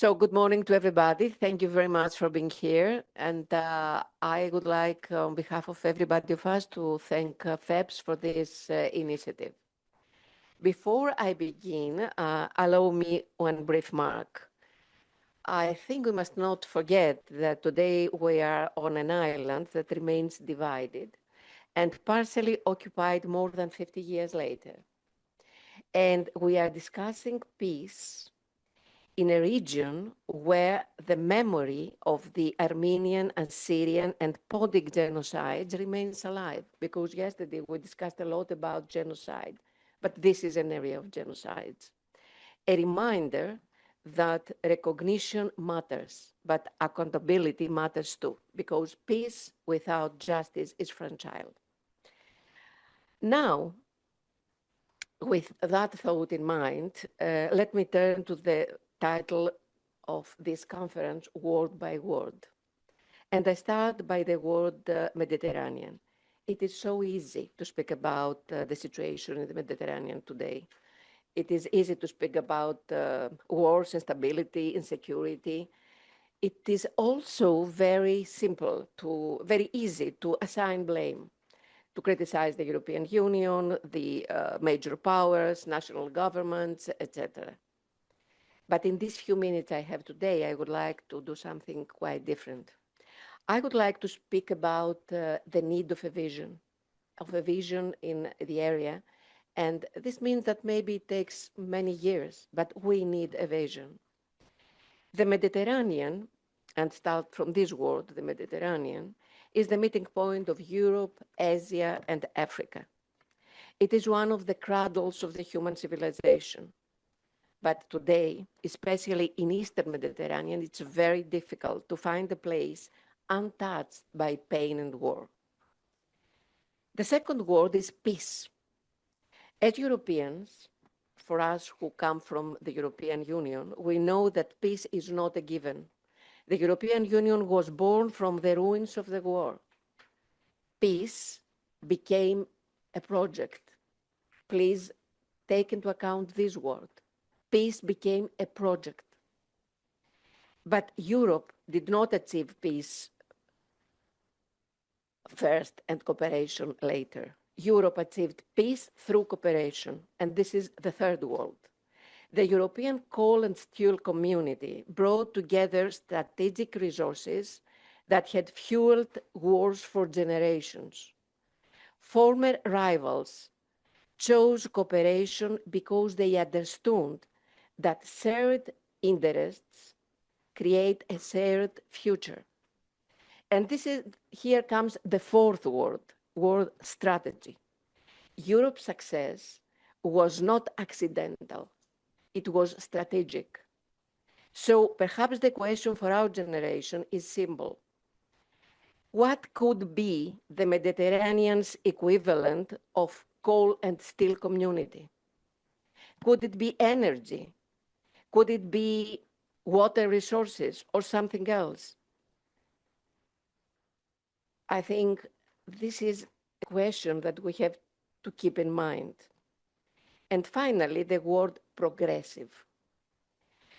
So good morning to everybody. Thank you very much for being here. And I would like, on behalf of everybody of us, to thank FEPS for this initiative. Before I begin, allow me one brief mark. I think we must not forget that today we are on an island that remains divided and partially occupied more than 50 years later. And we are discussing peace in a region where the memory of the Armenian, Assyrian, and Podic genocides remains alive. Because yesterday we discussed a lot about genocide, but this is an area of genocides. A reminder that recognition matters, but accountability matters too, because peace without justice is fragile. Now, with that thought in mind, let me turn to the title of this conference, Word by Word. And I start by the word Mediterranean. It is so easy to speak about the situation in the Mediterranean today. It is easy to speak about wars, instability, insecurity. It is also very easy to assign blame, to criticize the European Union, the major powers, national governments, etc. But in these few minutes I have today, I would like to do something quite different. I would like to speak about the need of a vision in the area. And this means that maybe it takes many years, but we need a vision. The Mediterranean, and start from this word, the Mediterranean, is the meeting point of Europe, Asia, and Africa. It is one of the cradles of the human civilization. But today, especially in Eastern Mediterranean, it's very difficult to find a place untouched by pain and war. The second word is peace. As Europeans, for us who come from the European Union, we know that peace is not a given. The European Union was born from the ruins of the war. Peace became a project. Please take into account this word. Peace became a project. But Europe did not achieve peace first and cooperation later. Europe achieved peace through cooperation, and this is the third world. The European coal and steel community brought together strategic resources that had fueled wars for generations. Former rivals chose cooperation because they understood that shared interests create a shared future. And here comes the fourth word strategy. Europe's success was not accidental, it was strategic. So perhaps the question for our generation is simple. What could be the Mediterranean's equivalent of coal and steel community? Could it be energy? Could it be water resources or something else? I think this is a question that we have to keep in mind. And finally, the word progressive.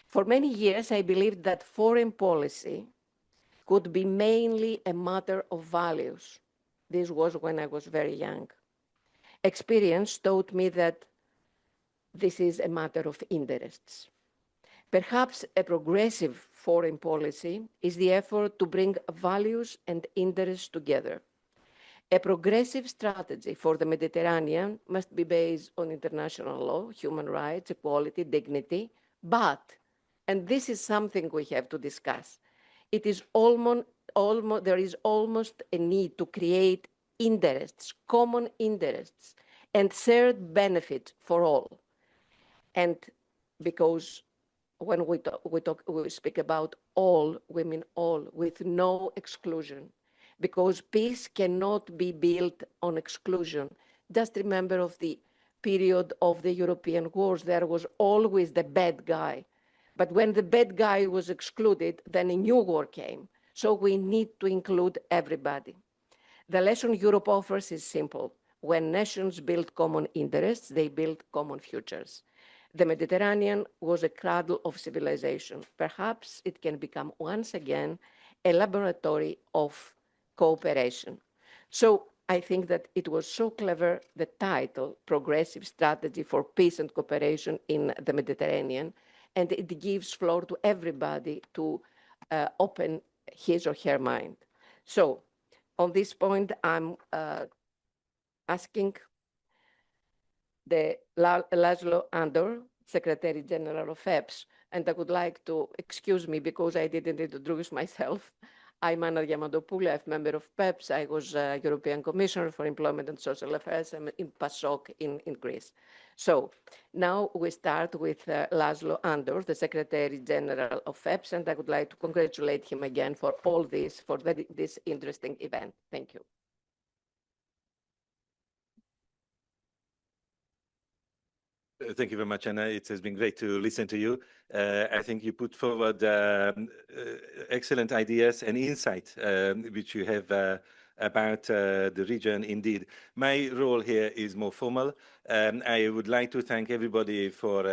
For many years, I believed that foreign policy could be mainly a matter of values. This was when I was very young. Experience taught me that this is a matter of interests. Perhaps a progressive foreign policy is the effort to bring values and interests together. A progressive strategy for the Mediterranean must be based on international law, human rights, equality, dignity, but, and this is something we have to discuss, there is almost a need to create interests, common interests, and shared benefit for all. And because when we speak about all, we mean all, with no exclusion, because peace cannot be built on exclusion. Just remember of the period of the European wars, there was always the bad guy. But when the bad guy was excluded, then a new war came. So we need to include everybody. The lesson Europe offers is simple. When nations build common interests, they build common futures. The Mediterranean was a cradle of civilization. Perhaps it can become once again a laboratory of cooperation. So I think that it was so clever, the title, Progressive Strategy for Peace and Cooperation in the Mediterranean, and it gives floor to everybody to open his or her mind. So on this point, I'm asking the László Andor, Secretary General of FEPS, and I would like to excuse me because I didn't introduce myself. I'm Anna Diamantopoulou, I'm a member of FEPS. I was European Commissioner for Employment and Social Affairs in PASOK in Greece. So now we start with László Andor, the Secretary General of FEPS, and I would like to congratulate him again for all this, for this interesting event. Thank you. Thank you very much, Anna. It has been great to listen to you. I think you put forward excellent ideas and insight which you have about the region indeed. My role here is more formal. I would like to thank everybody for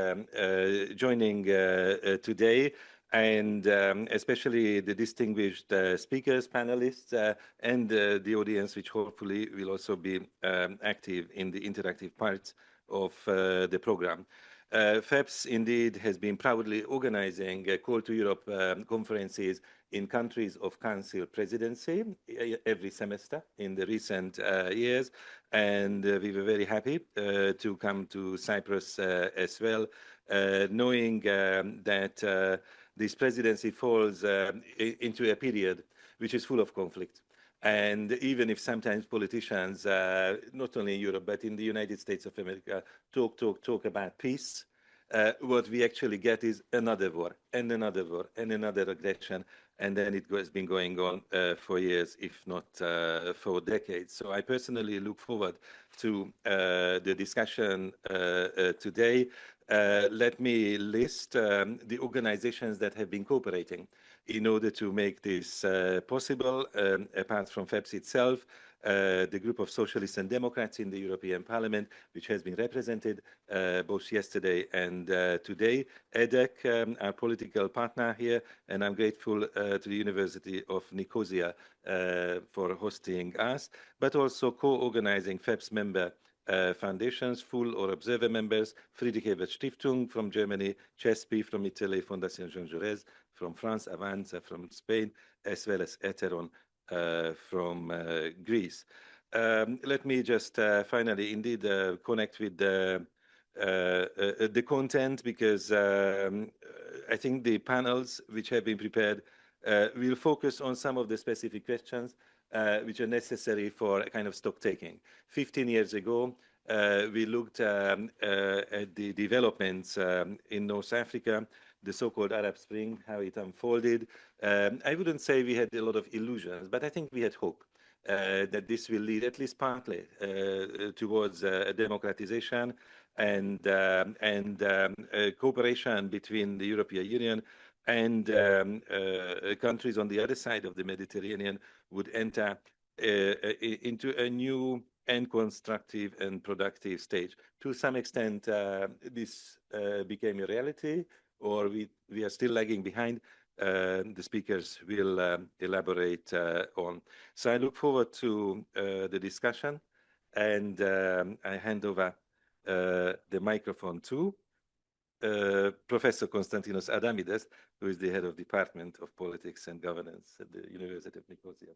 joining today, and especially the distinguished speakers, panelists, and the audience, which hopefully will also be active in the interactive parts of the program. FEPS indeed has been proudly organizing Call to Europe conferences in countries of Council presidency every semester in the recent years, and we were very happy to come to Cyprus as well, knowing that this presidency falls into a period which is full of conflict. And even if sometimes politicians, not only in Europe, but in the United States of America, talk about peace, what we actually get is another war, and another war, and another aggression. And then it has been going on for years, if not for decades. So I personally look forward to the discussion today. Let me list the organizations that have been cooperating in order to make this possible. Apart from FEPS itself, the group of Socialists and Democrats in the European Parliament, which has been represented both yesterday and today, EDEK, our political partner here, and I'm grateful to the University of Nicosia for hosting us, but also co-organizing FEPS member foundations, full or observer members, Friedrich Ebert Stiftung from Germany, CESPI from Italy, Fondation Jean Jaurès from France, Avanza from Spain, as well as Eteron from Greece. Let me just finally indeed connect with the content, because I think the panels which have been prepared will focus on some of the specific questions which are necessary for a kind of stock taking. 15 years ago, we looked at the developments in North Africa, the so-called Arab Spring, how it unfolded. I wouldn't say we had a lot of illusions, but I think we had hope that this will lead, at least partly, towards democratization and cooperation between the European Union and countries on the other side of the Mediterranean would enter into a new and constructive and productive stage. To some extent, this became a reality, or we are still lagging behind. The speakers will elaborate on. So I look forward to the discussion, and I hand over the microphone to Professor Constantinos Adamides, who is the head of Department of Politics and Governance at the University of Nicosia.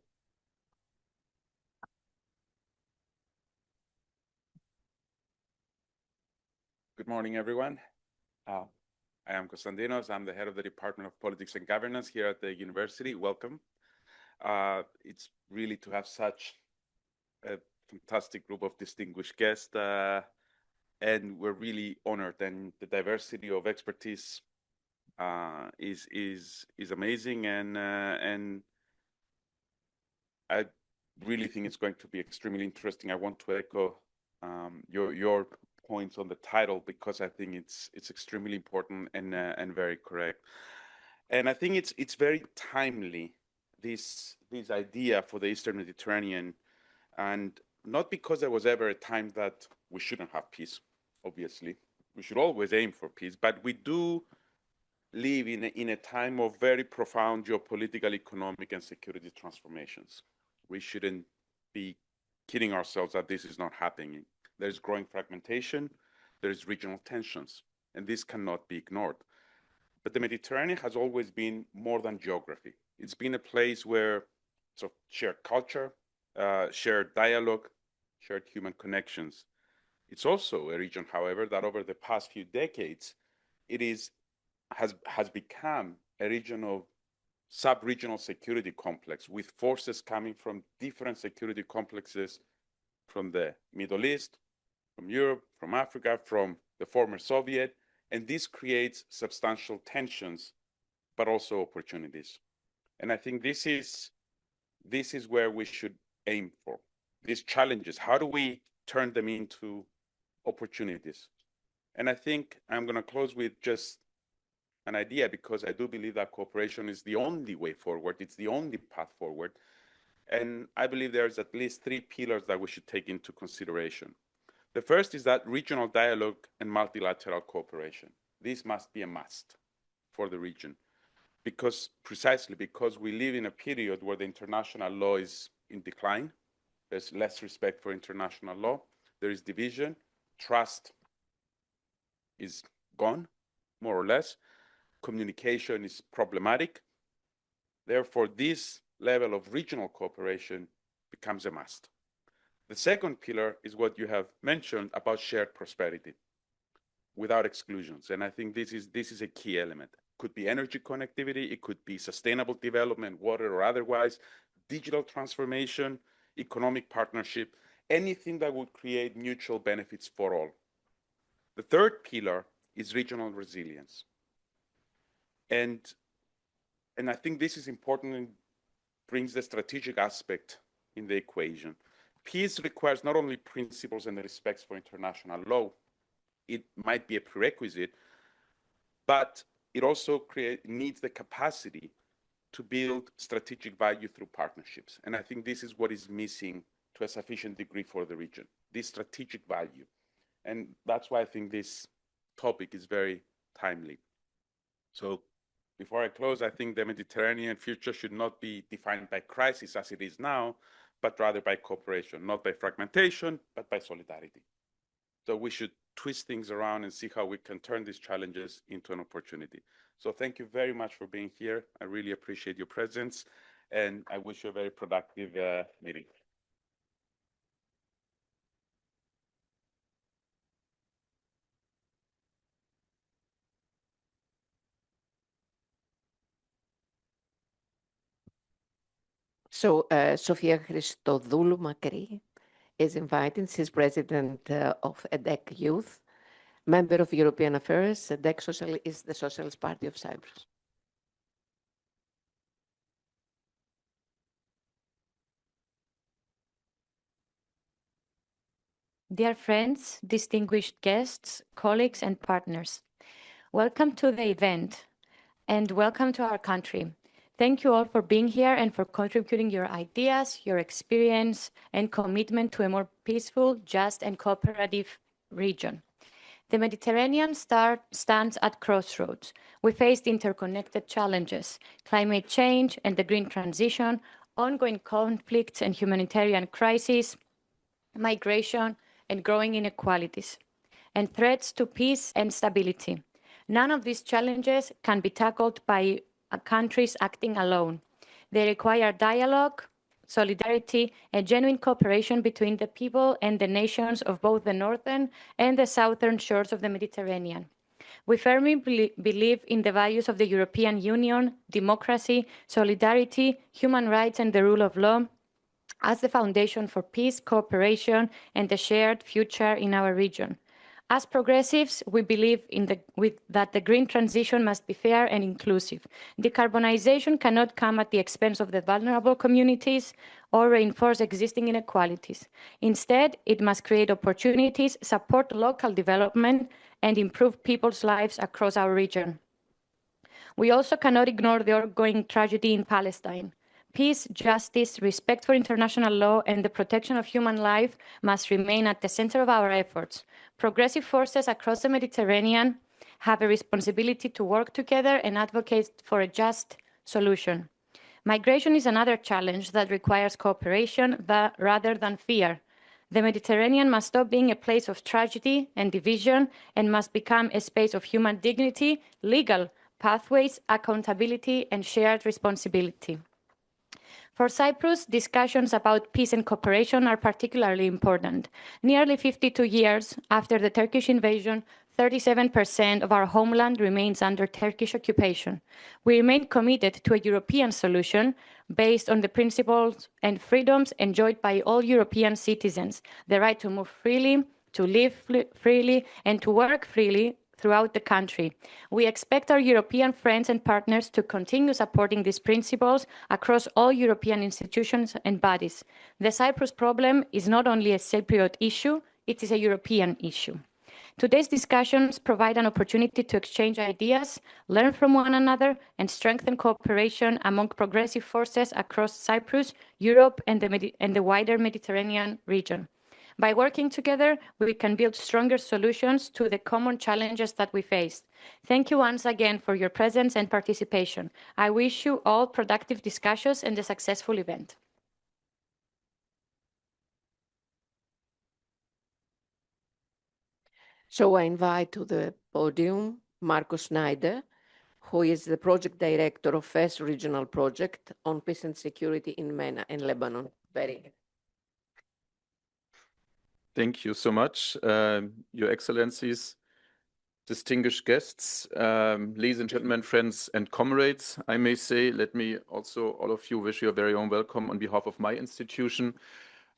Good morning, everyone. I am Constantinos. I'm the head of the Department of Politics and Governance here at the university. Welcome. It's really to have such a fantastic group of distinguished guests, and we're really honored. And the diversity of expertise is amazing, and I really think it's going to be extremely interesting. I want to echo your points on the title, because I think it's extremely important and very correct. And I think it's very timely, this idea for the Eastern Mediterranean, and not because there was ever a time that we shouldn't have peace, obviously, we should always aim for peace, but we do live in a time of very profound geopolitical, economic, and security transformations. We shouldn't be kidding ourselves that this is not happening. There's growing fragmentation, there's regional tensions, and this cannot be ignored. But the Mediterranean has always been more than geography. It's been a place where sort of shared culture, shared dialogue, shared human connections. It's also a region, however, that over the past few decades, has become a region of sub-regional security complex with forces coming from different security complexes from the Middle East, from Europe, from Africa, from the former Soviet, and this creates substantial tensions, but also opportunities. And I think this is where we should aim for. These challenges, how do we turn them into opportunities? And I think I'm going to close with just an idea, because I do believe that cooperation is the only way forward. It's the only path forward. And I believe there's at least 3 pillars that we should take into consideration. The first is that regional dialogue and multilateral cooperation. This must be a must for the region, precisely because we live in a period where the international law is in decline. There's less respect for international law. There is division. Trust is gone, more or less. Communication is problematic. Therefore, this level of regional cooperation becomes a must. The second pillar is what you have mentioned about shared prosperity without exclusions. And I think this is a key element. It could be energy connectivity, it could be sustainable development, water or otherwise, digital transformation, economic partnership, anything that would create mutual benefits for all. The third pillar is regional resilience. And I think this is important and brings the strategic aspect in the equation. Peace requires not only principles and respect for international law, it might be a prerequisite, but it also needs the capacity to build strategic value through partnerships. And I think this is what is missing to a sufficient degree for the region, this strategic value. And that's why I think this topic is very timely. So before I close, I think the Mediterranean future should not be defined by crisis as it is now, but rather by cooperation, not by fragmentation, but by solidarity. So we should twist things around and see how we can turn these challenges into an opportunity. So thank you very much for being here. I really appreciate your presence, and I wish you a very productive meeting. So Sophia Christodoulou Makri is invited. She's president of EDEK Youth, member of European Affairs. EDEK is the Socialist Party of Cyprus. Dear friends, distinguished guests, colleagues, and partners, welcome to the event and welcome to our country. Thank you all for being here and for contributing your ideas, your experience, and commitment to a more peaceful, just, and cooperative region. The Mediterranean stands at crossroads. We faced interconnected challenges, climate change and the green transition, ongoing conflicts and humanitarian crises, migration and growing inequalities, and threats to peace and stability. None of these challenges can be tackled by countries acting alone. They require dialogue, solidarity, and genuine cooperation between the people and the nations of both the northern and the southern shores of the Mediterranean. We firmly believe in the values of the European Union, democracy, solidarity, human rights, and the rule of law as the foundation for peace, cooperation, and a shared future in our region. As progressives, we believe that the green transition must be fair and inclusive. Decarbonization cannot come at the expense of the vulnerable communities or reinforce existing inequalities. Instead, it must create opportunities, support local development, and improve people's lives across our region. We also cannot ignore the ongoing tragedy in Palestine. Peace, justice, respect for international law, and the protection of human life must remain at the center of our efforts. Progressive forces across the Mediterranean have a responsibility to work together and advocate for a just solution. Migration is another challenge that requires cooperation rather than fear. The Mediterranean must stop being a place of tragedy and division and must become a space of human dignity, legal pathways, accountability, and shared responsibility. For Cyprus, discussions about peace and cooperation are particularly important. Nearly 52 years after the Turkish invasion, 37% of our homeland remains under Turkish occupation. We remain committed to a European solution based on the principles and freedoms enjoyed by all European citizens, the right to move freely, to live freely, and to work freely throughout the country. We expect our European friends and partners to continue supporting these principles across all European institutions and bodies. The Cyprus problem is not only a Cypriot issue, it is a European issue. Today's discussions provide an opportunity to exchange ideas, learn from one another, and strengthen cooperation among progressive forces across Cyprus, Europe, and the wider Mediterranean region. By working together, we can build stronger solutions to the common challenges that we face. Thank you once again for your presence and participation. I wish you all productive discussions and a successful event. So I invite to the podium Marco Schneider, who is the project director of FEPS Regional Project on Peace and Security in MENA in Lebanon. Very good. Thank you so much, Your Excellencies, distinguished guests, ladies and gentlemen, friends and comrades. I may say, let me also, all of you, wish you a very warm welcome on behalf of my institution,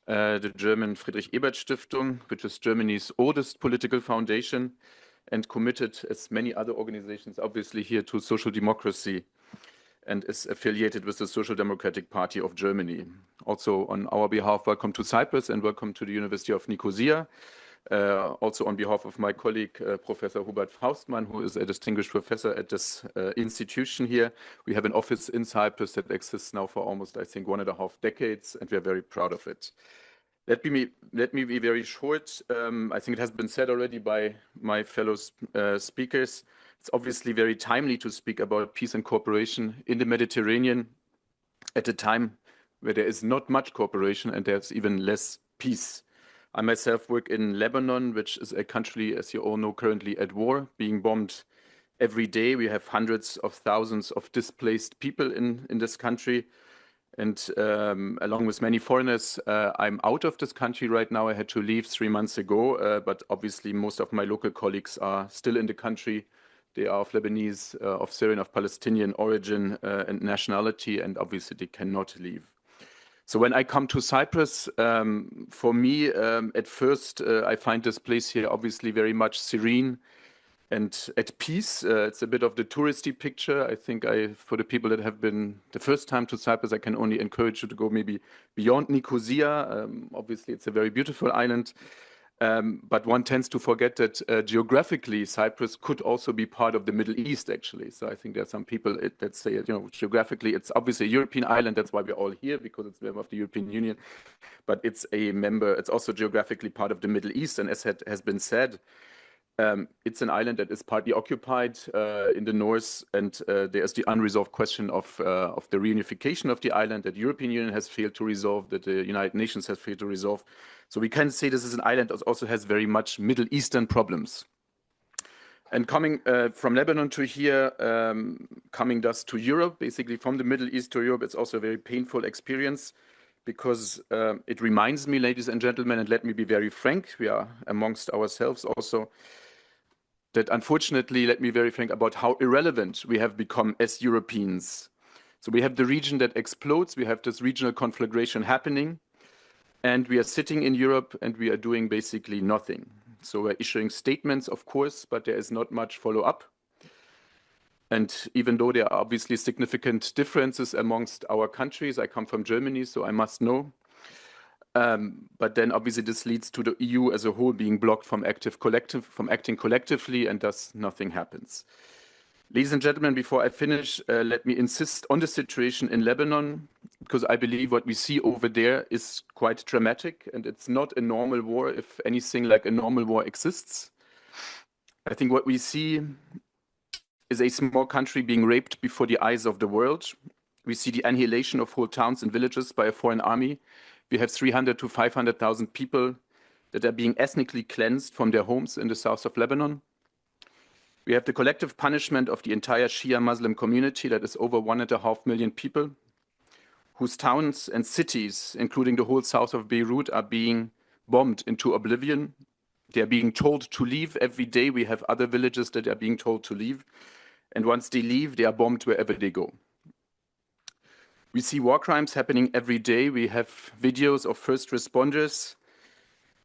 the German Friedrich Ebert Stiftung, which is Germany's oldest political foundation and committed, as many other organizations, obviously here to social democracy, and is affiliated with the Social Democratic Party of Germany. Also on our behalf, welcome to Cyprus and welcome to the University of Nicosia. Also on behalf of my colleague, Professor Hubert Faustmann, who is a distinguished professor at this institution here. We have an office in Cyprus that exists now for almost, I think, 1.5 decades, and we are very proud of it. Let me be very short. I think it has been said already by my fellow speakers. It's obviously very timely to speak about peace and cooperation in the Mediterranean at a time where there is not much cooperation and there's even less peace. I myself work in Lebanon, which is a country, as you all know, currently at war, being bombed every day. We have hundreds of thousands of displaced people in this country. And along with many foreigners, I'm out of this country right now. I had to leave 3 months ago, but obviously most of my local colleagues are still in the country. They are of Lebanese, of Syrian, of Palestinian origin and nationality, and obviously they cannot leave. So when I come to Cyprus, for me, at first, I find this place here obviously very much serene and at peace. It's a bit of the touristy picture. I think for the people that have been the first time to Cyprus, I can only encourage you to go maybe beyond Nicosia. Obviously, it's a very beautiful island. But one tends to forget that geographically, Cyprus could also be part of the Middle East, actually. So I think there are some people that say, geographically, it's obviously a European island. That's why we're all here, because it's a member of the European Union. But it's also geographically part of the Middle East. And as has been said, it's an island that is partly occupied in the north, and there's the unresolved question of the reunification of the island that the European Union has failed to resolve, that the United Nations has failed to resolve. So we can say this is an island that also has very much Middle Eastern problems. And coming from Lebanon to here, coming thus to Europe, basically from the Middle East to Europe, it's also a very painful experience, because it reminds me, ladies and gentlemen, and let me be very frank, we are amongst ourselves also, that unfortunately, let me be very frank about how irrelevant we have become as Europeans. So we have the region that explodes, we have this regional conflagration happening, and we are sitting in Europe and we are doing basically nothing. So we're issuing statements, of course, but there is not much follow-up. And even though there are obviously significant differences amongst our countries, I come from Germany, so I must know. But then obviously this leads to the EU as a whole being blocked from acting collectively, and thus nothing happens. Ladies and gentlemen, before I finish, let me insist on the situation in Lebanon. because I believe what we see over there is quite dramatic, and it's not a normal war, if anything like a normal war exists. I think what we see is a small country being raped before the eyes of the world. We see the annihilation of whole towns and villages by a foreign army. We have 300 to 500,000 people that are being ethnically cleansed from their homes in the south of Lebanon. We have the collective punishment of the entire Shia Muslim community, that is over 1.5 million people, whose towns and cities, including the whole south of Beirut, are being bombed into oblivion. They are being told to leave every day. We have other villages that are being told to leave. And once they leave, they are bombed wherever they go. We see war crimes happening every day. We have videos of first responders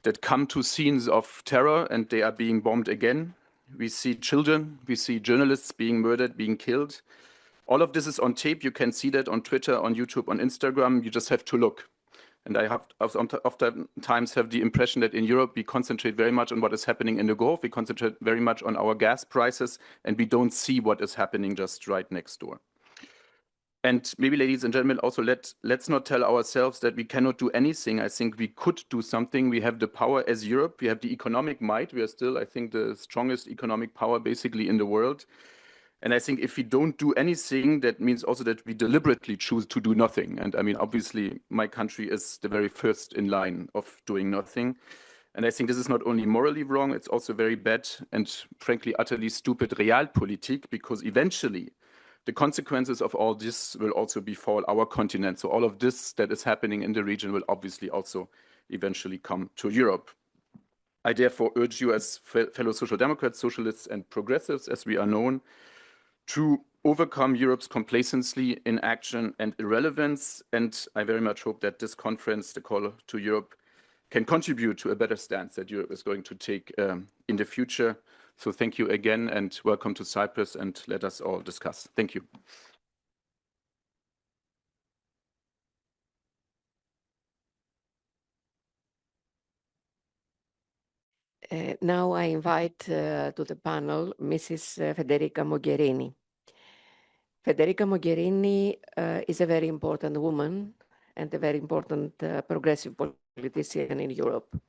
that come to scenes of terror and they are being bombed again. We see children, we see journalists being murdered, being killed. All of this is on tape. You can see that on Twitter, on YouTube, on Instagram. You just have to look. And I have oftentimes have the impression that in Europe, we concentrate very much on what is happening in the Gulf. We concentrate very much on our gas prices, and we don't see what is happening just right next door. And maybe, ladies and gentlemen, also let's not tell ourselves that we cannot do anything. I think we could do something. We have the power as Europe. We have the economic might. We are still, I think, the strongest economic power basically in the world. And I think if we don't do anything, that means also that we deliberately choose to do nothing. And I mean, obviously, my country is the very first in line of doing nothing. And I think this is not only morally wrong, it's also very bad and frankly, utterly stupid realpolitik, because eventually the consequences of all this will also befall our continent. So all of this that is happening in the region will obviously also eventually come to Europe. I therefore urge you as fellow Social Democrats, Socialists and Progressives, as we are known, to overcome Europe's complacency, inaction and irrelevance. And I very much hope that this conference, the Call to Europe, can contribute to a better stance that Europe is going to take in the future. So thank you again and welcome to Cyprus, and let us all discuss. Thank you. Now I invite to the panel Mrs. Federica Mogherini. Federica Mogherini is a very important woman and a very important progressive politician in Europe.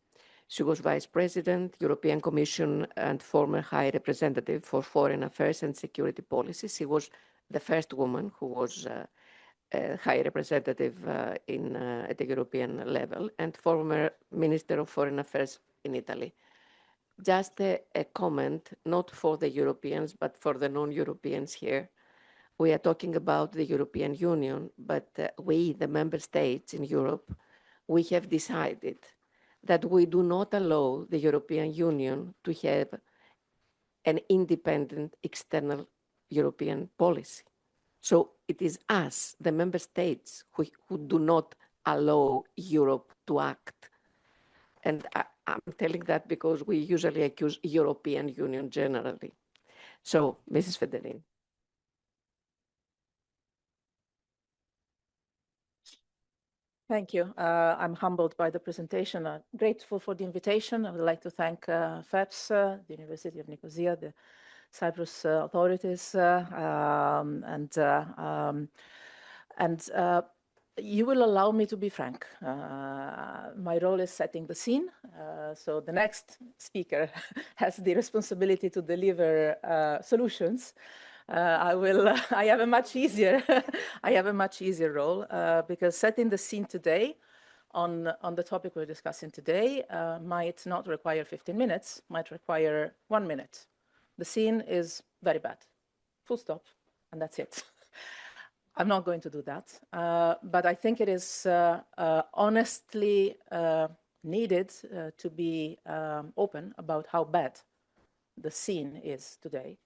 She was Vice President, European Commission, and former High Representative for Foreign Affairs and Security Policy. She was the first woman who was a High Representative at the European level, and former Minister of Foreign Affairs in Italy. Just a comment, not for the Europeans, but for the non-Europeans here. We are talking about the European Union, but we, the member states in Europe, we have decided that we do not allow the European Union to have an independent external European policy. So it is us, the member states, who do not allow Europe to act. And I'm telling that because we usually accuse European Union generally. So, Mrs. Federica. Thank you. I'm humbled by the presentation. I'm grateful for the invitation. I would like to thank FEPS, the University of Nicosia, the Cyprus authorities, and you will allow me to be frank. My role is setting the scene. So the next speaker has the responsibility to deliver solutions. I have a much easier, role because setting the scene today on the topic we're discussing today might not require 15 minutes, might require 1 minute. The scene is very bad, full stop, and that's it. I'm not going to do that, but I think it is honestly needed to be open about how bad the scene is today.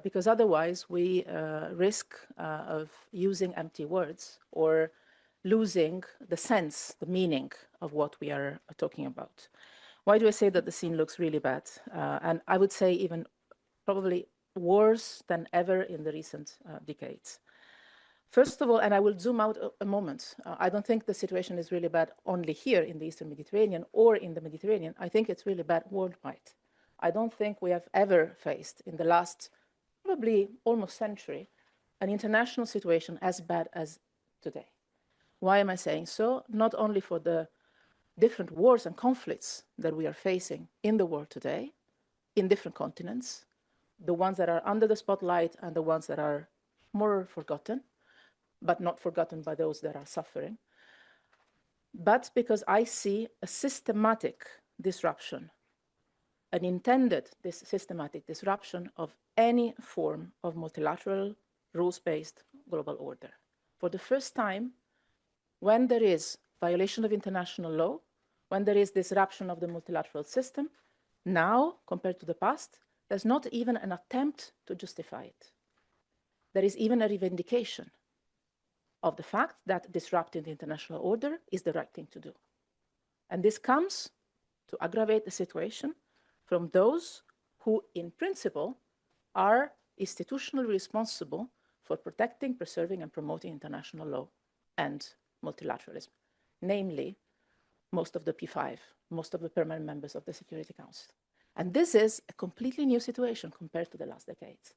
Because otherwise we risk of using empty words or losing the sense, the meaning of what we are talking about. Why do I say that the scene looks really bad? And I would say even probably worse than ever in the recent decades. First of all, and I will zoom out a moment, I don't think the situation is really bad only here in the Eastern Mediterranean or in the Mediterranean. I think it's really bad worldwide. I don't think we have ever faced in the last probably almost century, an international situation as bad as today. Why am I saying so? Not only for the different wars and conflicts that we are facing in the world today, in different continents, the ones that are under the spotlight and the ones that are more forgotten, but not forgotten by those that are suffering, but because I see a systematic disruption, an intended systematic disruption of any form of multilateral, rules-based global order. For the first time, when there is violation of international law, when there is disruption of the multilateral system, now, compared to the past, there's not even an attempt to justify it. There is even a revindication of the fact that disrupting the international order is the right thing to do. And this comes to aggravate the situation from those who, in principle, are institutionally responsible for protecting, preserving, and promoting international law and multilateralism, namely most of the P5, most of the permanent members of the Security Council. And this is a completely new situation compared to the last decades.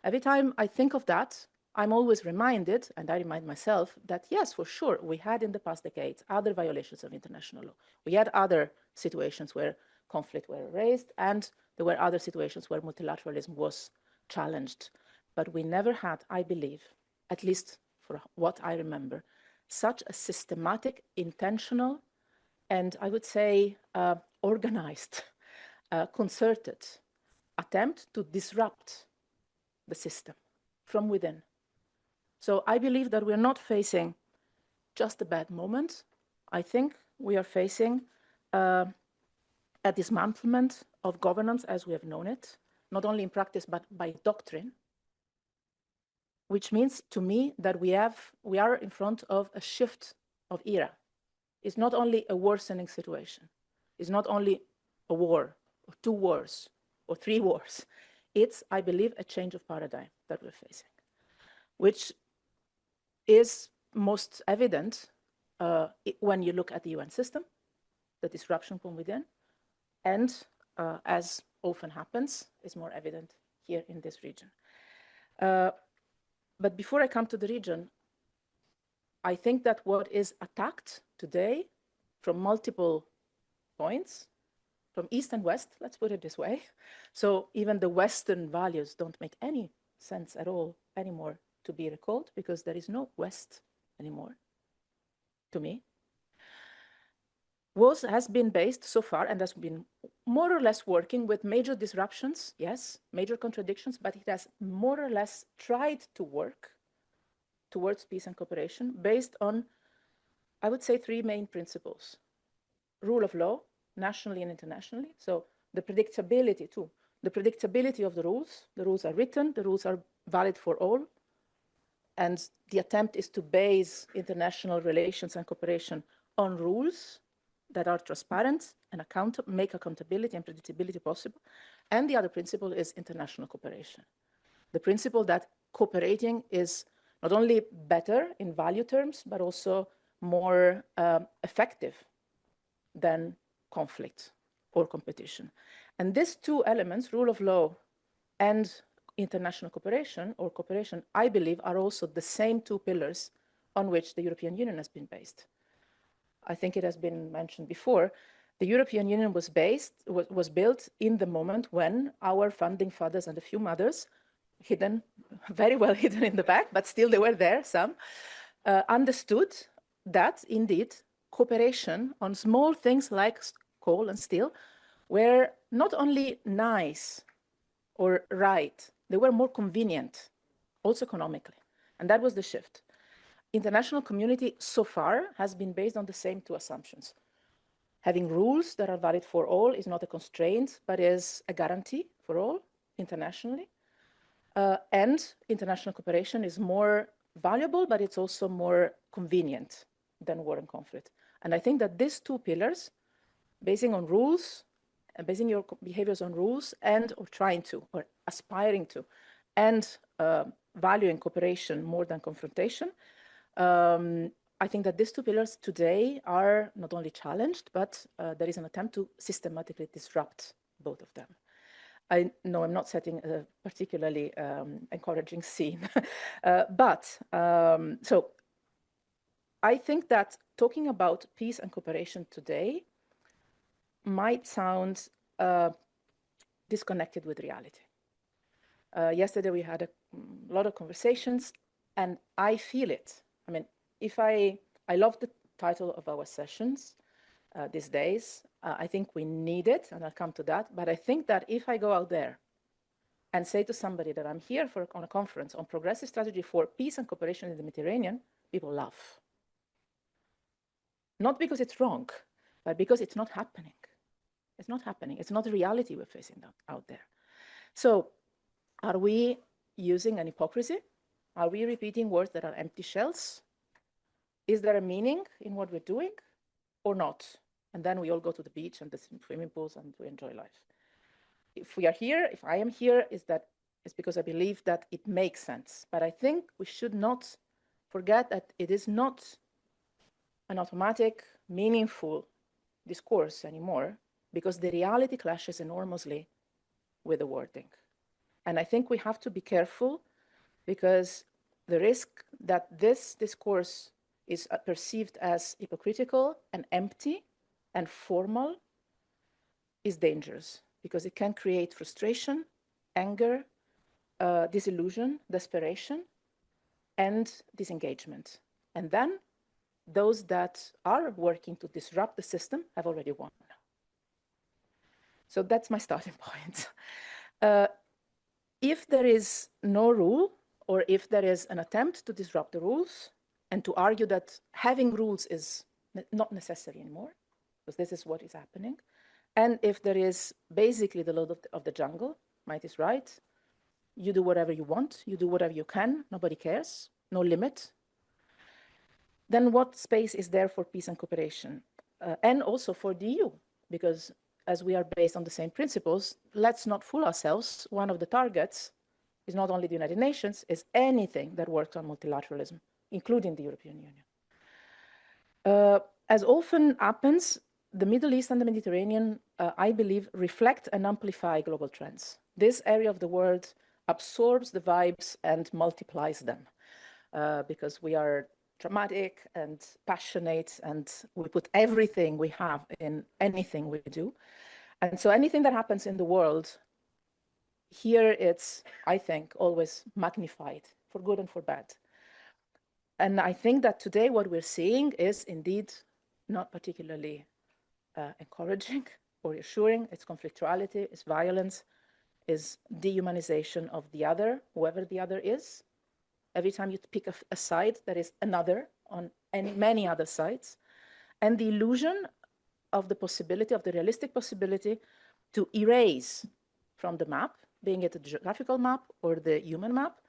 Every time I think of that, I'm always reminded, and I remind myself, that yes, for sure, we had in the past decades other violations of international law. We had other situations where conflict were raised, and there were other situations where multilateralism was challenged. But we never had, I believe, at least for what I remember, such a systematic, intentional, and I would say organized, concerted attempt to disrupt the system from within. So I believe that we're not facing just a bad moment. I think we are facing a dismantlement of governance as we have known it, not only in practice, but by doctrine, which means to me that we are in front of a shift of era. It's not only a worsening situation. It's not only a war or 2 wars or 3 wars. It's, I believe, a change of paradigm that we're facing, which is most evident when you look at the UN system, the disruption from within, and as often happens, is more evident here in this region. But before I come to the region, I think that what is attacked today from multiple points, from east and west, let's put it this way. So even the Western values don't make any sense at all anymore to be recalled, because there is no West anymore, to me. Has been based so far and has been more or less working with major disruptions, yes, major contradictions, but it has more or less tried to work towards peace and cooperation based on, I would say, 3 main principles. Rule of law, nationally and internationally. So the predictability too. The predictability of the rules are written, the rules are valid for all. And the attempt is to base international relations and cooperation on rules that are transparent and make accountability and predictability possible. And the other principle is international cooperation. The principle that cooperating is not only better in value terms, but also more effective than conflict or competition. And these 2 elements, rule of law and international cooperation or cooperation, I believe, are also the same 2 pillars on which the European Union has been based. I think it has been mentioned before, the European Union was built in the moment when our founding fathers and a few mothers, hidden, very well hidden in the back, but still they were there, some, understood that indeed cooperation on small things like coal and steel were not only nice or right, they were more convenient, also economically. And that was the shift. International community so far has been based on the same 2 assumptions. Having rules that are valid for all is not a constraint, but is a guarantee for all internationally. And international cooperation is more valuable, but it's also more convenient than war and conflict. And I think that these 2 pillars, basing on rules, basing your behaviors on rules, and or trying to, or aspiring to, and valuing cooperation more than confrontation, I think that these 2 pillars today are not only challenged, but there is an attempt to systematically disrupt both of them. I know I'm not setting a particularly encouraging scene, but so I think that talking about peace and cooperation today might sound disconnected with reality. Yesterday we had a lot of conversations, and I feel it. I mean, I love the title of our sessions these days. I think we need it, and I'll come to that. But I think that if I go out there and say to somebody that I'm here on a conference on progressive strategy for peace and cooperation in the Mediterranean, people laugh. Not because it's wrong, but because it's not happening. It's not happening. It's not the reality we're facing out there. So are we using an hypocrisy? Are we repeating words that are empty shells? Is there a meaning in what we're doing or not? And then we all go to the beach and the swimming pools and we enjoy life. If we are here, if I am here, it's because I believe that it makes sense. But I think we should not forget that it is not an automatic, meaningful discourse anymore, because the reality clashes enormously with the wording. And I think we have to be careful, because the risk that this discourse is perceived as hypocritical and empty and formal is dangerous, because it can create frustration, anger, disillusion, desperation, and disengagement. And then those that are working to disrupt the system have already won. So that's my starting point. If there is no rule, or if there is an attempt to disrupt the rules and to argue that having rules is not necessary anymore, because this is what is happening, and if there is basically the law of the jungle, might is right, you do whatever you want, you do whatever you can, nobody cares, no limit, then what space is there for peace and cooperation? And also for the EU, because as we are based on the same principles, let's not fool ourselves. One of the targets is not only the United Nations, is anything that works on multilateralism, including the European Union. As often happens, the Middle East and the Mediterranean, I believe, reflect and amplify global trends. This area of the world absorbs the vibes and multiplies them, because we are dramatic and passionate, and we put everything we have in anything we do. And so anything that happens in the world, here it's, I think, always magnified for good and for bad. And I think that today what we're seeing is indeed not particularly encouraging or reassuring. It's conflictuality, it's violence, is dehumanization of the other, whoever the other is. Every time you pick a side, there is another on many other sides. And the illusion of the possibility, of the realistic possibility to erase from the map, being it a geographical map or the human map,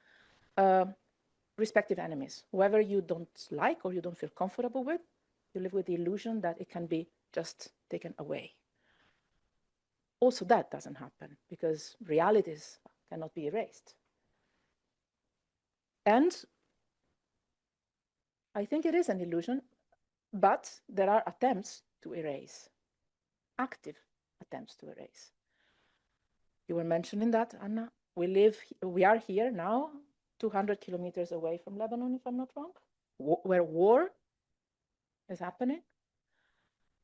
respective enemies. Whoever you don't like or you don't feel comfortable with, you live with the illusion that it can be just taken away. Also, that doesn't happen, because realities cannot be erased. And I think it is an illusion, but there are attempts to erase, active attempts to erase. You were mentioning that, Anna. We are here now, 200 kilometers away from Lebanon, if I'm not wrong, where war is happening.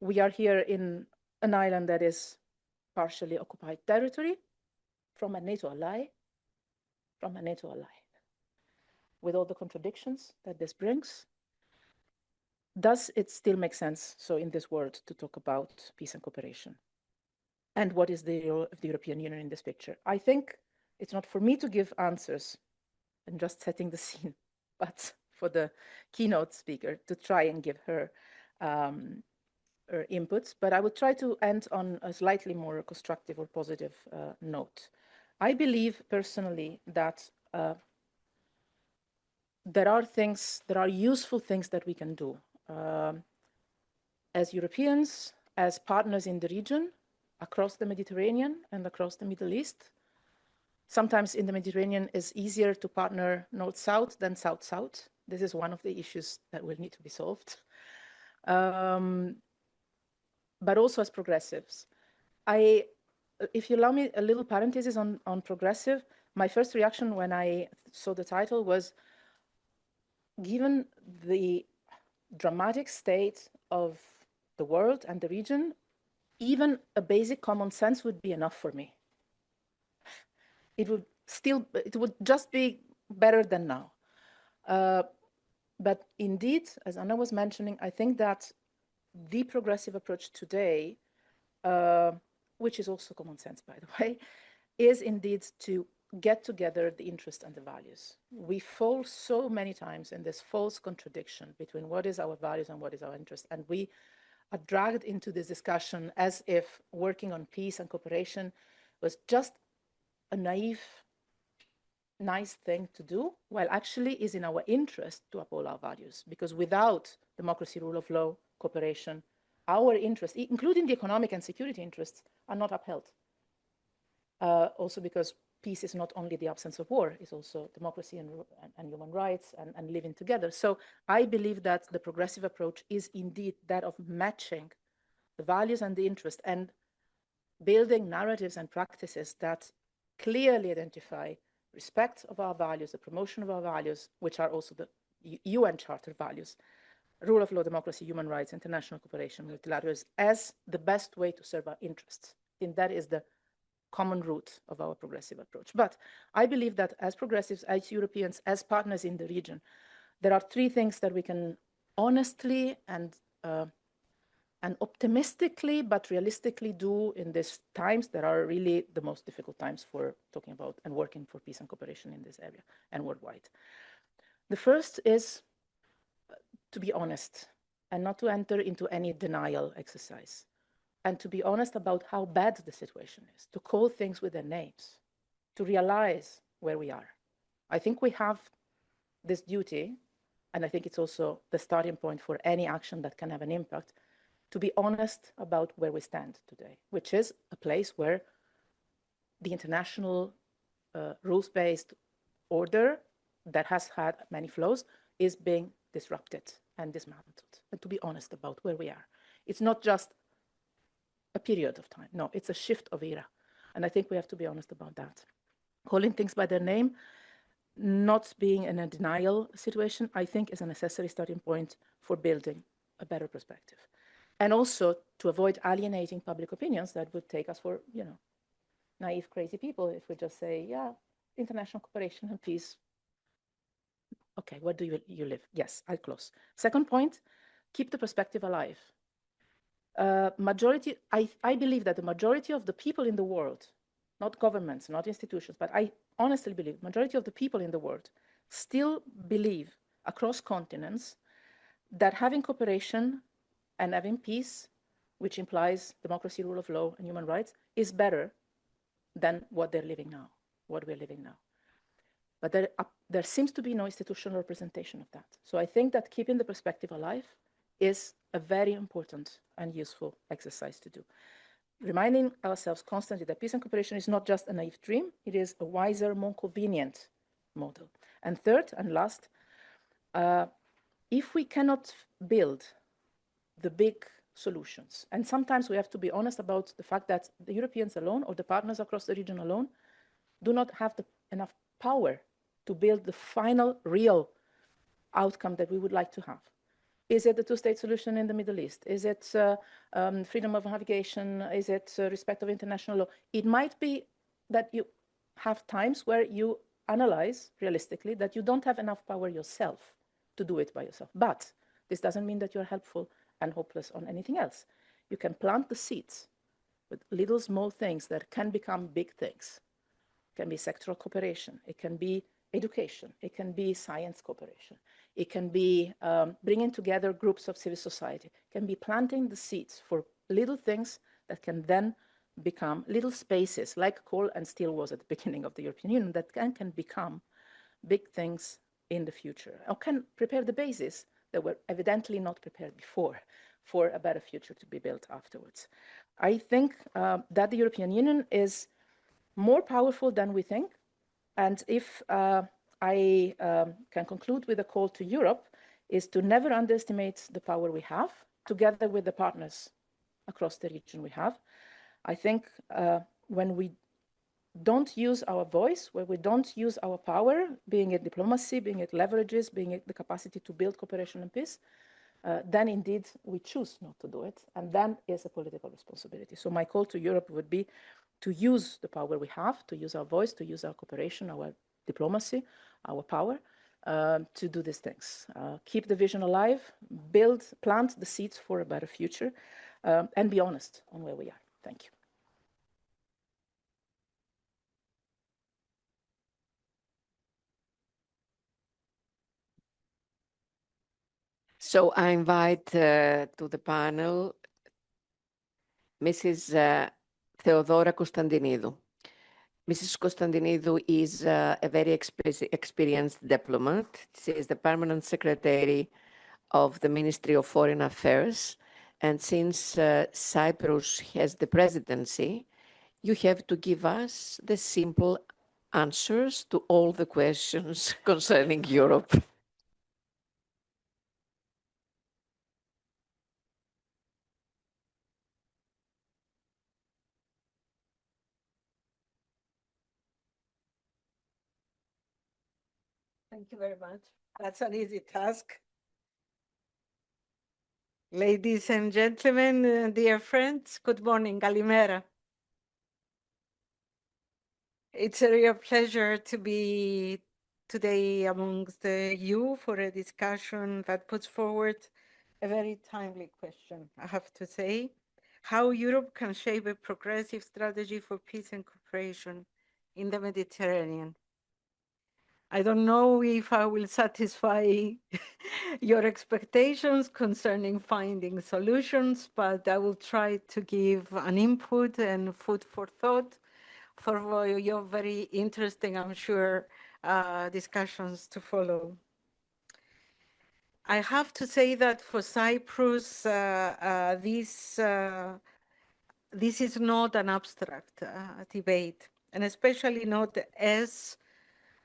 We are here in an island that is partially occupied territory from a NATO ally, with all the contradictions that this brings. Does it still make sense, so in this world, to talk about peace and cooperation? And what is the role of the European Union in this picture? I think it's not for me to give answers and just setting the scene, but for the keynote speaker to try and give her inputs. But I would try to end on a slightly more constructive or positive note. I believe personally that there are useful things that we can do as Europeans, as partners in the region, across the Mediterranean and across the Middle East. Sometimes in the Mediterranean it's easier to partner north-south than south-south. This is one of the issues that will need to be solved. But also as progressives. If you allow me a little parenthesis on progressive, my first reaction when I saw the title was, given the dramatic state of the world and the region, even a basic common sense would be enough for me. It would just be better than now. But indeed, as Anna was mentioning, I think that the progressive approach today, which is also common sense, by the way, is indeed to get together the interests and the values. We fall so many times in this false contradiction between what is our values and what is our interest. And we are dragged into this discussion as if working on peace and cooperation was just a naive, nice thing to do, while actually is in our interest to uphold our values. Because without democracy, rule of law, cooperation, our interests, including the economic and security interests, are not upheld. Also because peace is not only the absence of war, it's also democracy and human rights and living together. So I believe that the progressive approach is indeed that of matching the values and the interest and building narratives and practices that clearly identify respect of our values, the promotion of our values, which are also the UN Charter values, rule of law, democracy, human rights, international cooperation, multilateralism, as the best way to serve our interests. And that is the common root of our progressive approach. But I believe that as progressives, as Europeans, as partners in the region, there are three things that we can honestly and optimistically, but realistically do in these times that are really the most difficult times for talking about and working for peace and cooperation in this area and worldwide. The first is to be honest and not to enter into any denial exercise, and to be honest about how bad the situation is, to call things with their names, to realize where we are. I think we have this duty, and I think it's also the starting point for any action that can have an impact, to be honest about where we stand today, which is a place where the international rules-based order that has had many flaws is being disrupted and dismantled, and to be honest about where we are. It's not just a period of time. No, it's a shift of era. And I think we have to be honest about that. Calling things by their name, not being in a denial situation, I think is a necessary starting point for building a better perspective. And also to avoid alienating public opinions that would take us for, naive, crazy people if we just say, yeah, international cooperation and peace. Okay, where do you live? Yes, I'll close. Second point, keep the perspective alive. I believe that the majority of the people in the world, not governments, not institutions, but I honestly believe majority of the people in the world still believe across continents that having cooperation and having peace, which implies democracy, rule of law, and human rights, is better than what we're living now. But there seems to be no institutional representation of that. So I think that keeping the perspective alive is a very important and useful exercise to do. Reminding ourselves constantly that peace and cooperation is not just a naive dream, it is a wiser, more convenient model. And third and last, if we cannot build the big solutions, and sometimes we have to be honest about the fact that the Europeans alone or the partners across the region alone do not have enough power to build the final real outcome that we would like to have. Is it the two-state solution in the Middle East? Is it freedom of navigation? Is it respect of international law? It might be that you have times where you analyze realistically that you don't have enough power yourself to do it by yourself. But this doesn't mean that you're helpful and hopeless on anything else. You can plant the seeds with little small things that can become big things. It can be sectoral cooperation. It can be education. It can be science cooperation. It can be bringing together groups of civil society. It can be planting the seeds for little things that can then become little spaces, like coal and steel was at the beginning of the European Union, that can become big things in the future, or can prepare the basis that were evidently not prepared before for a better future to be built afterwards. I think that the European Union is more powerful than we think. And if I can conclude with a call to Europe, is to never underestimate the power we have, together with the partners across the region we have. I think when we don't use our voice, where we don't use our power, being it diplomacy, being it leverages, being it the capacity to build cooperation and peace, then indeed we choose not to do it, and then is a political responsibility. So my call to Europe would be to use the power we have, to use our voice, to use our cooperation, our diplomacy, our power, to do these things. Keep the vision alive, plant the seeds for a better future, and be honest on where we are. Thank you. So I invite to the panel Mrs. Theodora Constantinidou. Mrs. Constantinidou is a very experienced diplomat. She is the permanent secretary of the Ministry of Foreign Affairs. And since Cyprus has the presidency, you have to give us the simple answers to all the questions concerning Europe. Thank you very much. That's an easy task. Ladies and gentlemen, dear friends, good morning, Kalimera. It's a real pleasure to be today amongst you for a discussion that puts forward a very timely question, I have to say, how Europe can shape a progressive strategy for peace and cooperation in the Mediterranean. I don't know if I will satisfy your expectations concerning finding solutions, but I will try to give an input and food for thought for your very interesting, I'm sure, discussions to follow. I have to say that for Cyprus, this is not an abstract debate, and especially not as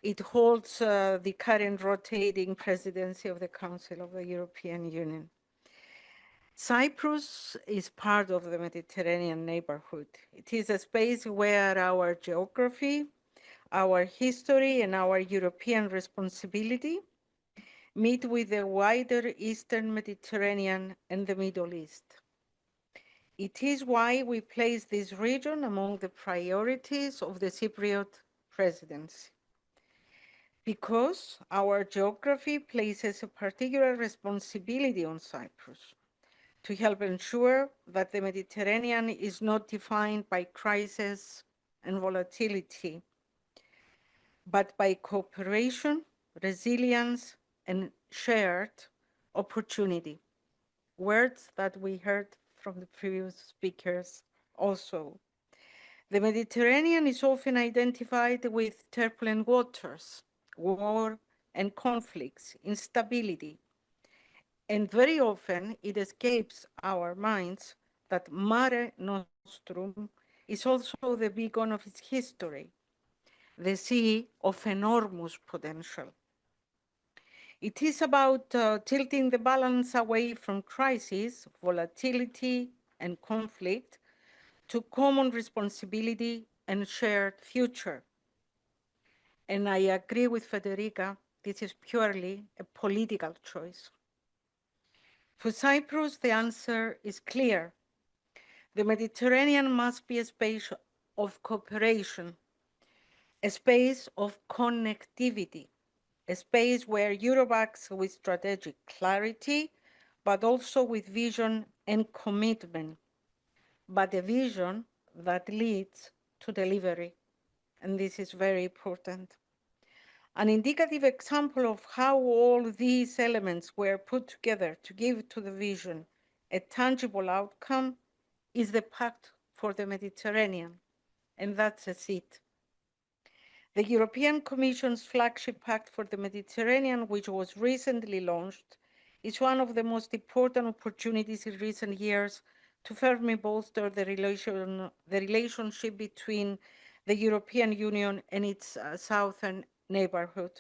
it holds the current rotating presidency of the Council of the European Union. Cyprus is part of the Mediterranean neighborhood. It is a space where our geography, our history, and our European responsibility meet with the wider Eastern Mediterranean and the Middle East. It is why we place this region among the priorities of the Cypriot presidency. Because our geography places a particular responsibility on Cyprus to help ensure that the Mediterranean is not defined by crisis and volatility, but by cooperation, resilience, and shared opportunity. Words that we heard from the previous speakers also. The Mediterranean is often identified with turbulent waters, war and conflicts, instability. And very often it escapes our minds that Mare Nostrum is also the beacon of its history, the sea of enormous potential. It is about tilting the balance away from crisis, volatility, and conflict to common responsibility and shared future. And I agree with Federica, this is purely a political choice. For Cyprus, the answer is clear. The Mediterranean must be a space of cooperation, a space of connectivity, a space where Europe acts with strategic clarity, but also with vision and commitment, but a vision that leads to delivery. And this is very important. An indicative example of how all these elements were put together to give to the vision a tangible outcome is the Pact for the Mediterranean, and that's a seat. The European Commission's flagship Pact for the Mediterranean, which was recently launched, is one of the most important opportunities in recent years to firmly bolster the relationship between the European Union and its southern neighborhood.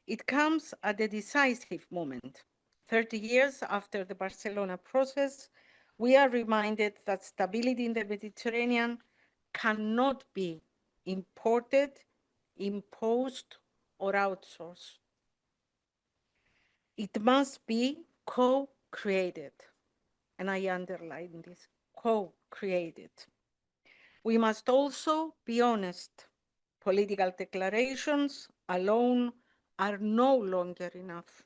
It comes at a decisive moment. 30 years after the Barcelona process, we are reminded that stability in the Mediterranean cannot be imported, imposed, or outsourced. It must be co-created, and I underline this, co-created. We must also be honest. Political declarations alone are no longer enough.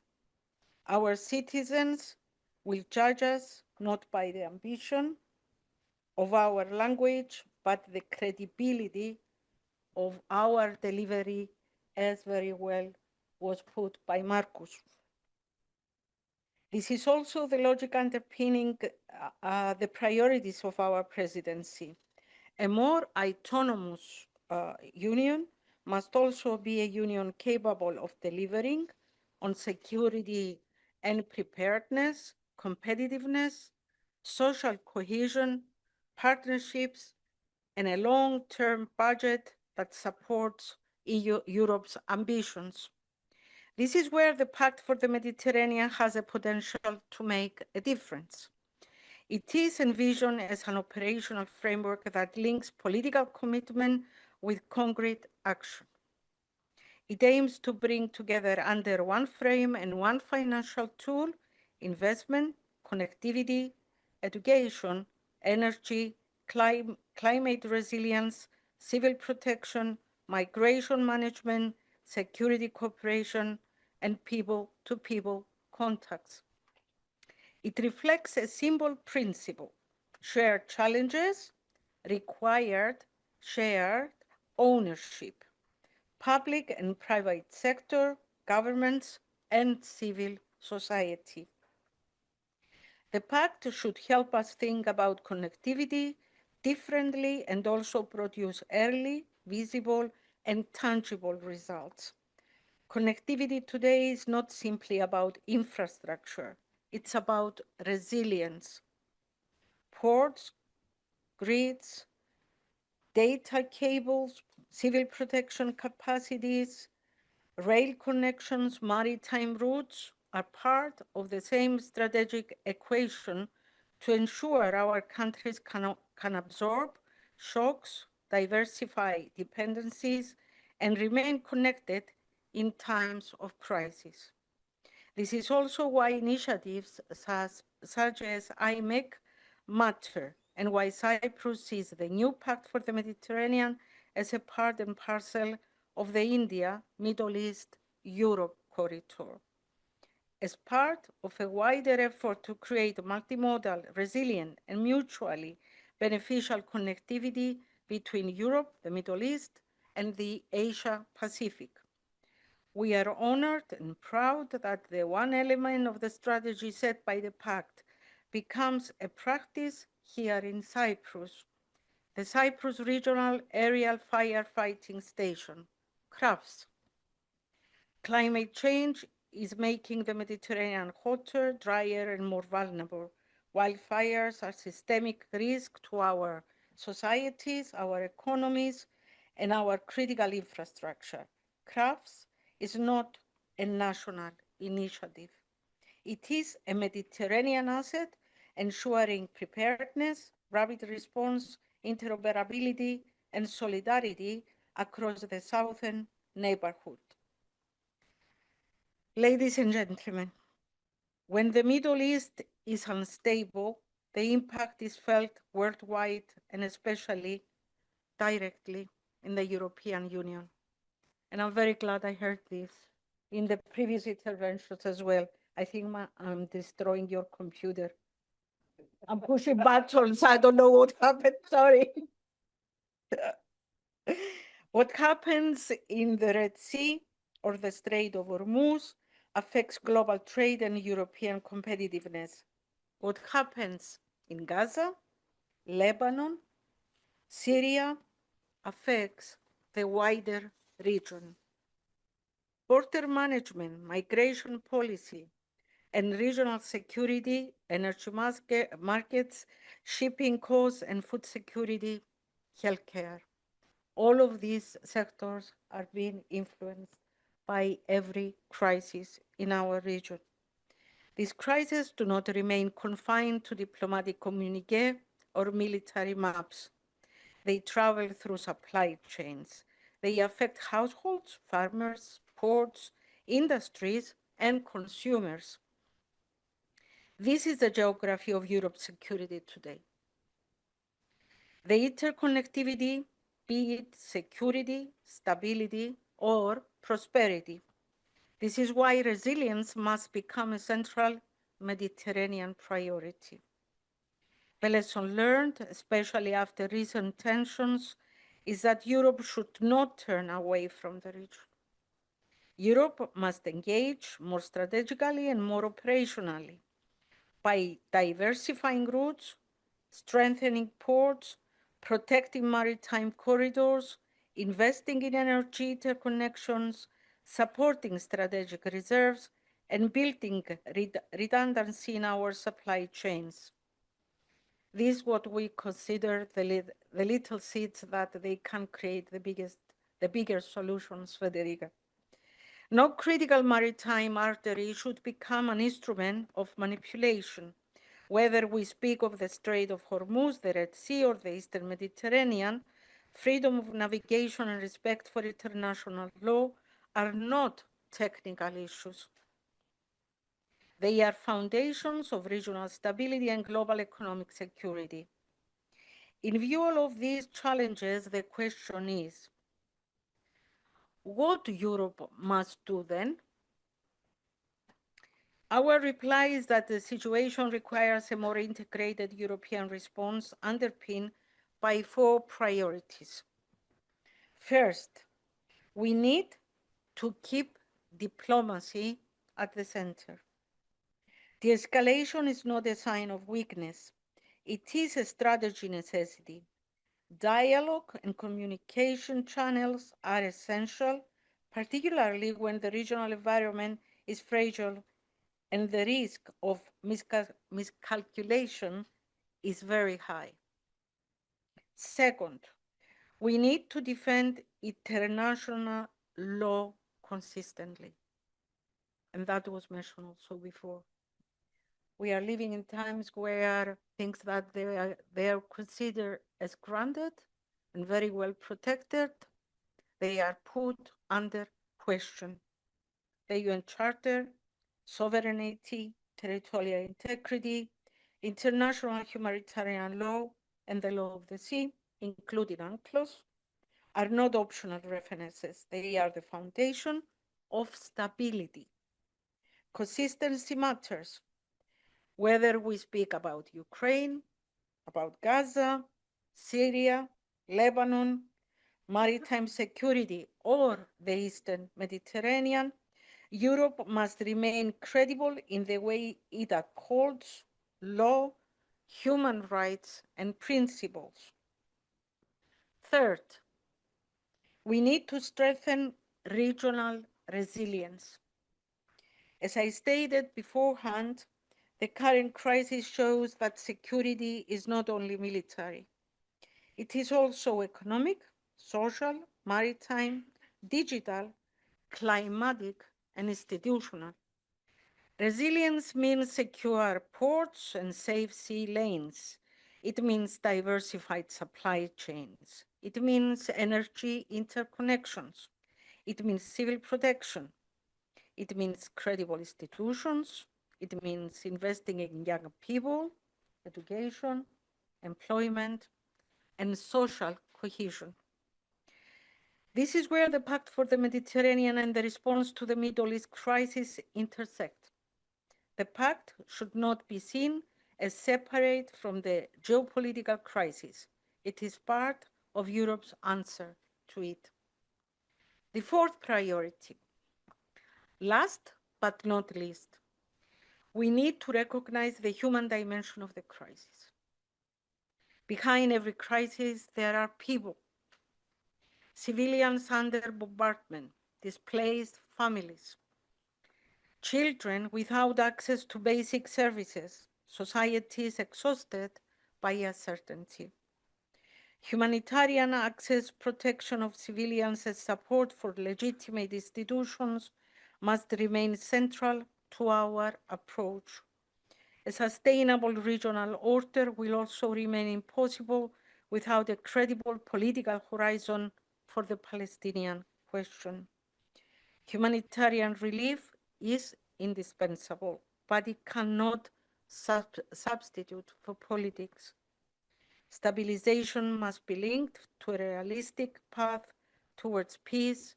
Our citizens will judge us not by the ambition of our language, but the credibility of our delivery, as very well was put by Marcus. This is also the logic underpinning the priorities of our presidency. A more autonomous union must also be a union capable of delivering on security and preparedness, competitiveness, social cohesion, partnerships, and a long-term budget that supports Europe's ambitions. This is where the Pact for the Mediterranean has a potential to make a difference. It is envisioned as an operational framework that links political commitment with concrete action. It aims to bring together under one frame and one financial tool, investment, connectivity, education, energy, climate resilience, civil protection, migration management, security cooperation, and people-to-people contacts. It reflects a simple principle: shared challenges required shared ownership. Public and private sector, governments, and civil society. The pact should help us think about connectivity differently and also produce early, visible, and tangible results. Connectivity today is not simply about infrastructure. It's about resilience. Ports, grids, data cables, civil protection capacities, rail connections, maritime routes are part of the same strategic equation to ensure our countries can absorb shocks, diversify dependencies, and remain connected in times of crisis. This is also why initiatives such as IMEC matter, and why Cyprus sees the new Pact for the Mediterranean as a part and parcel of the India, Middle East, Europe corridor. As part of a wider effort to create multimodal, resilient, and mutually beneficial connectivity between Europe, the Middle East, and the Asia-Pacific. We are honored and proud that the one element of the strategy set by the Pact becomes a practice here in Cyprus, the Cyprus Regional Aerial Firefighting Station, CRAFS. Climate change is making the Mediterranean hotter, drier, and more vulnerable. Wildfires are systemic risk to our societies, our economies, and our critical infrastructure. CRAFS is not a national initiative. It is a Mediterranean asset ensuring preparedness, rapid response, interoperability, and solidarity across the southern neighborhood. Ladies and gentlemen, when the Middle East is unstable, the impact is felt worldwide and especially directly in the European Union. And I'm very glad I heard this in the previous interventions as well. I think I'm destroying your computer. I'm pushing buttons. I don't know what happened. Sorry. What happens in the Red Sea or the Strait of Hormuz affects global trade and European competitiveness. What happens in Gaza, Lebanon, Syria affects the wider region. Border management, migration policy, and regional security, energy markets, shipping costs, and food security, healthcare. All of these sectors are being influenced by every crisis in our region. These crises do not remain confined to diplomatic communique or military maps. They travel through supply chains. They affect households, farmers, ports, industries, and consumers. This is the geography of Europe's security today. The interconnectivity, be it security, stability, or prosperity. This is why resilience must become a central Mediterranean priority. The lesson learned, especially after recent tensions, is that Europe should not turn away from the region. Europe must engage more strategically and more operationally by diversifying routes, strengthening ports, protecting maritime corridors, investing in energy interconnections, supporting strategic reserves, and building redundancy in our supply chains. This is what we consider the little seeds that they can create the bigger solutions, Federica. No critical maritime artery should become an instrument of manipulation. Whether we speak of the Strait of Hormuz, the Red Sea, or the Eastern Mediterranean, freedom of navigation and respect for international law are not technical issues. They are foundations of regional stability and global economic security. In view of these challenges, the question is, what Europe must do then? Our reply is that the situation requires a more integrated European response underpinned by 4 priorities. First, we need to keep diplomacy at the center. De-escalation is not a sign of weakness. It is a strategy necessity. Dialogue and communication channels are essential, particularly when the regional environment is fragile and the risk of miscalculation is very high. Second, we need to defend international law consistently. And that was mentioned also before. We are living in times where things that they are considered as granted and very well protected, they are put under question. The UN Charter, sovereignty, territorial integrity, international humanitarian law, and the law of the sea, including UNCLOS, are not optional references. They are the foundation of stability. Consistency matters, whether we speak about Ukraine, about Gaza, Syria, Lebanon, maritime security, or the Eastern Mediterranean. Europe must remain credible in the way it upholds law, human rights, and principles. Third, we need to strengthen regional resilience. As I stated beforehand, the current crisis shows that security is not only military. It is also economic, social, maritime, digital, climatic, and institutional. Resilience means secure ports and safe sea lanes. It means diversified supply chains. It means energy interconnections. It means civil protection. It means credible institutions. It means investing in young people, education, employment, and social cohesion. This is where the Pact for the Mediterranean and the response to the Middle East crisis intersect. The pact should not be seen as separate from the geopolitical crisis. It is part of Europe's answer to it. The fourth priority, last but not least, we need to recognize the human dimension of the crisis. Behind every crisis, there are people, civilians under bombardment, displaced families, children without access to basic services, societies exhausted by uncertainty. Humanitarian access, protection of civilians, and support for legitimate institutions must remain central to our approach. A sustainable regional order will also remain impossible without a credible political horizon for the Palestinian question. Humanitarian relief is indispensable, but it cannot substitute for politics. Stabilization must be linked to a realistic path towards peace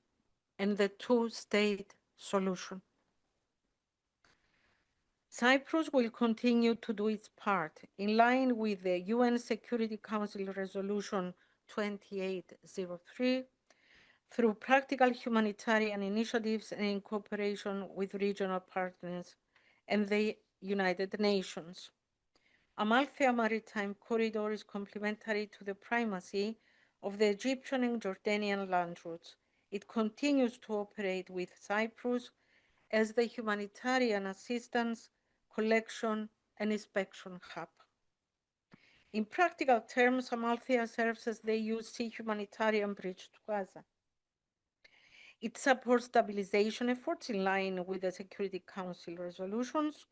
and the two-state solution. Cyprus will continue to do its part in line with the UN Security Council Resolution 2803 through practical humanitarian initiatives and in cooperation with regional partners and the United Nations. Amalthea Maritime Corridor is complementary to the primacy of the Egyptian and Jordanian land routes. It continues to operate with Cyprus as the humanitarian assistance, collection, and inspection hub. In practical terms, Amalthea serves as the EU Sea humanitarian bridge to Gaza. It supports stabilization efforts in line with the Security Council resolutions,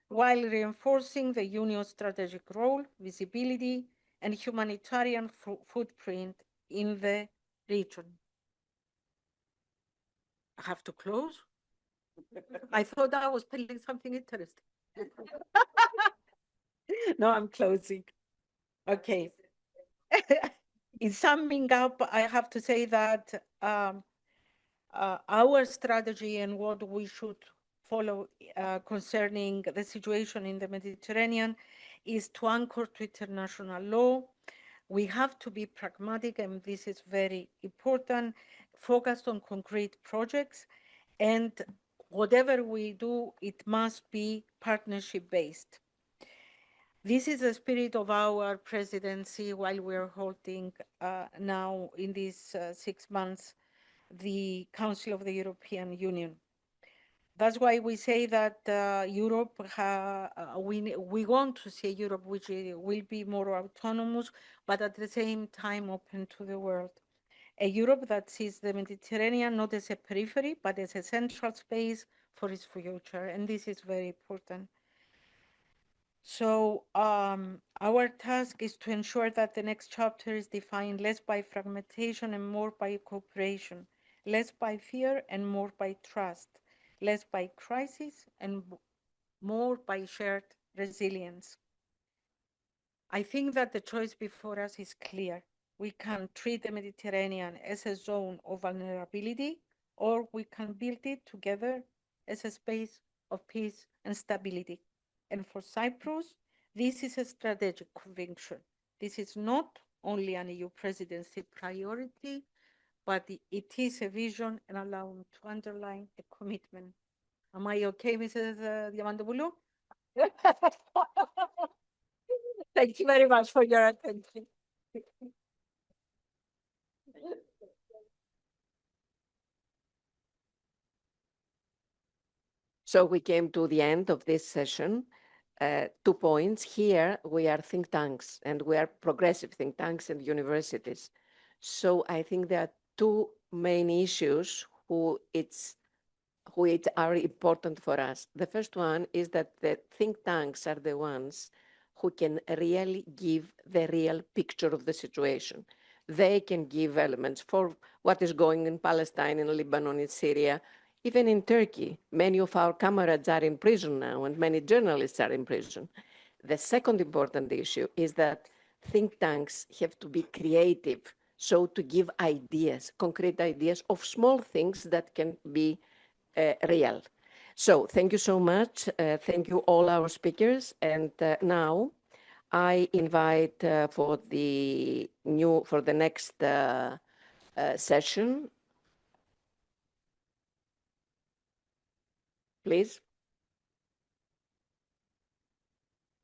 while reinforcing the Union's strategic role, visibility, and humanitarian footprint in the region. I have to close? I thought I was telling something interesting. No, I'm closing. Okay. In summing up, I have to say that our strategy and what we should follow concerning the situation in the Mediterranean is to anchor to international law. We have to be pragmatic, and this is very important, focused on concrete projects, and whatever we do, it must be partnership-based. This is the spirit of our presidency while we're holding now in these 6 months the Council of the European Union. That's why we say that Europe, we want to see Europe which will be more autonomous, but at the same time open to the world. A Europe that sees the Mediterranean not as a periphery, but as a central space for its future, and this is very important. So our task is to ensure that the next chapter is defined less by fragmentation and more by cooperation, less by fear and more by trust, less by crisis and more by shared resilience. I think that the choice before us is clear. We can treat the Mediterranean as a zone of vulnerability, or we can build it together as a space of peace and stability. And for Cyprus, this is a strategic conviction. This is not only an EU presidency priority, but it is a vision, and allow me to underline a commitment. Am I okay, Mrs. Diamantopoulou? Thank you very much for your attention. So we came to the end of this session. 2 points. Here we are think tanks, and we are progressive think tanks and universities. So I think there are 2 main issues which are important for us. The first one is that the think tanks are the ones who can really give the real picture of the situation. They can give elements for what is going in Palestine, in Lebanon, in Syria, even in Turkey. Many of our comrades are in prison now, and many journalists are in prison. The second important issue is that think tanks have to be creative, so to give ideas, concrete ideas of small things that can be real. So thank you so much. Thank you all our speakers. And now I invite for the next session, please.